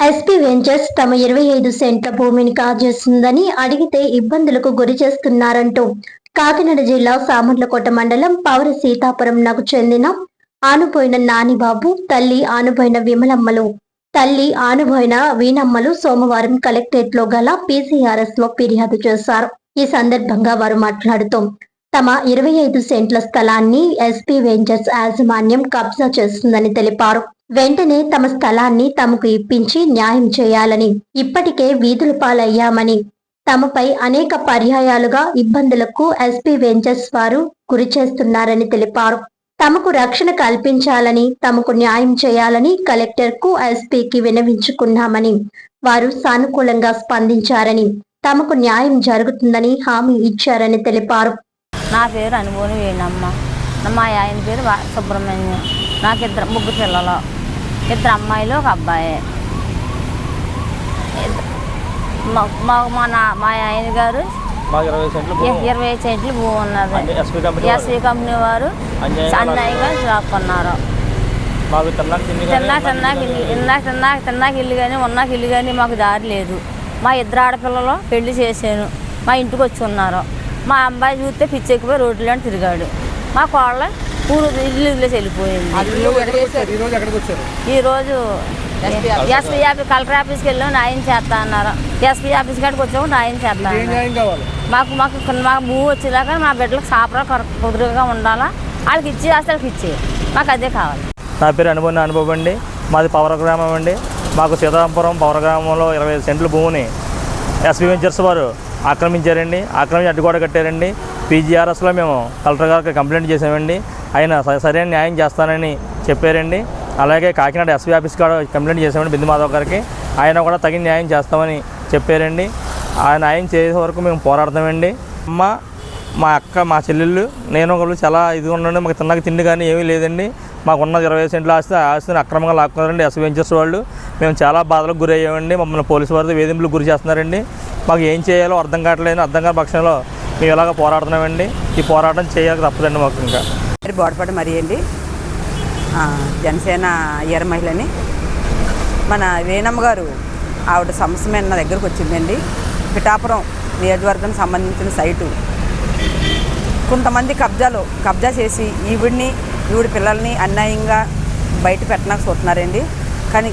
SP ventures తమ 25 సెంట్ల భూమిని కాజేస్తుందని అడిగితే ఇబ్బందులకు గురి చేస్తున్నారంటూ కాకినాడ జిల్లా సామర్లకోట మండలం పౌర సీతాపురం నకు చెందిన ఆనుపోయిన నానిబాబు, తల్లి ఆనుపోయిన విమలమ్మలు, తల్లి ఆనుపోయిన వీణమ్మలు సోమవారం కలెక్టరేట్ లో గల పీసీఆర్ఎస్ లో ఫిర్యాదు చేశారు. ఈ సందర్భంగా వారు మాట్లాడుతూ తమ 25 సెంట్ల స్థలాన్ని ఎస్పీ వెంచర్స్ యాజమాన్యం కబ్జా చేస్తుందని తెలిపారు. వెంటనే తమ స్థలాన్ని తమకు ఇప్పించి న్యాయం చేయాలని, ఇప్పటికే వీధుల పాలయ్యామని, తమపై అనేక పర్యాయాలుగా ఇబ్బందులకు ఎస్పీ వెంచర్స్ వారు గురి చేస్తున్నారని తెలిపారు. తమకు రక్షణ కల్పించాలని, తమకు న్యాయం చేయాలని కలెక్టర్ కు, ఎస్పీకి విన్నవించుకున్నామని, వారు సానుకూలంగా స్పందించారని, తమకు న్యాయం జరుగుతుందని హామీ ఇచ్చారని తెలిపారు. నా పేరు అనుభూని వీణమ్మ, మా ఆయన పేరు సుబ్రహ్మణ్యం. నాకు ముగ్గురు పిల్లలు, 2 అమ్మాయిలు 1 అబ్బాయి. మా ఆయన గారు 20 సెంట్లు భూమి ఉన్నది. ఎస్పీ కంపెనీ వారు అన్యాయంగా లాక్కున్నారు. తిన్నాక ఇల్లు కానీ ఉన్నాక ఇల్లు కానీ మాకు దారి లేదు. మా 2 ఆడపిల్లలు పెళ్లి చేశాను, మా ఇంటికి వచ్చి ఉన్నారు. మా అబ్బాయి చూస్తే పిచ్చెక్కిపోయి రోడ్లో తిరిగాడు. మా కోళ్ళ ఇల్లు వెళ్ళిపోయింది. ఈరోజు ఎస్పీ ఆఫీస్, కలెక్టర్ ఆఫీస్కి వెళ్ళాము, న్యాయం చేస్తా అన్నారు. ఎస్పీ ఆఫీస్ కాడికి వచ్చాము, న్యాయం చేస్తా అన్నారు. మాకు భూమి వచ్చేదాకా మా బిడ్డలకు సాపరా కుదురుగా ఉండాలా, వాళ్ళకి ఇచ్చి అసలు ఇచ్చి మాకు అదే కావాలి. నా పేరు అనుభవం అండి. మాది పవర్ గ్రామం అండి. మాకు సీతాపురం పవర్ గ్రామంలో 25 సెంట్ల భూమిని ఎస్పీ వెంచర్స్ వారు ఆక్రమించారండి. ఆక్రమించి అడ్డుగోడ కట్టారండి. పీజీఆర్ఎస్లో మేము కలెక్టర్ గారికి కంప్లైంట్ చేసామండి. ఆయన సరైన న్యాయం చేస్తానని చెప్పారండి. అలాగే కాకినాడ ఎస్పీ ఆఫీస్ కూడా కంప్లైంట్ చేసామండి బిందు మాధవ్ గారికి. ఆయన కూడా తగిన న్యాయం చేస్తామని చెప్పారండి. ఆ న్యాయం చేసే వరకు మేము పోరాడతామండి. అమ్మ, మా అక్క, మా చెల్లెళ్ళు, నేను ఒకళ్ళు చాలా ఇది ఉండండి. మాకు తిన్నాక తిండి కానీ ఏమీ లేదండి. మాకున్న 25 సెంట్ల ఆస్తిని అక్రమంగా లాక్కున్నారండి ఎస్పీ వెంచర్స్ వాళ్ళు. మేము చాలా బాధలకు గురయ్యామండి. మమ్మల్ని పోలీసు వారితో వేధింపులకు గురి చేస్తున్నారండి. మాకు ఏం చేయాలో అర్థం కావట్లేదు. అర్థం కాని పక్షంలో మేము ఇలాగ పోరాడుతున్నామండి. ఈ పోరాటం చేయాలి తప్పదండి మాకు. ఇంకా బోడపాటి మరి అండి, జనసేన అయ్యారు మహిళని. మన వేణమ్మ గారు ఆవిడ సమస్య మీద నా దగ్గరకు వచ్చిందండి. పిఠాపురం నియోజకవర్గానికి సంబంధించిన సైటు కొంతమంది కబ్జా చేసి ఈవిడి పిల్లల్ని అన్యాయంగా బయట పెట్టడానికి చూస్తున్నారండి. కానీ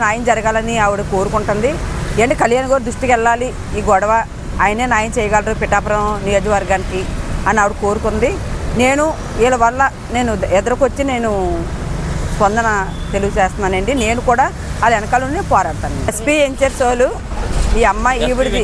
న్యాయం జరగాలని ఆవిడ కోరుకుంటుంది. ఏంటి కళ్యాణ్ గారు దృష్టికి వెళ్ళాలి ఈ గొడవ, ఆయనే న్యాయం చేయగలరు పిఠాపురం నియోజకవర్గానికి అని ఆవిడ కోరుకుంది. వీళ్ళ వల్ల నేను ఎదురుకొచ్చి స్పందన తెలియజేస్తున్నానండి. నేను కూడా వాళ్ళ వెనకాలనే పోరాడతాను. ఎస్పీ వెంచర్స్ వాళ్ళు ఈ అమ్మాయి ఈవిడిది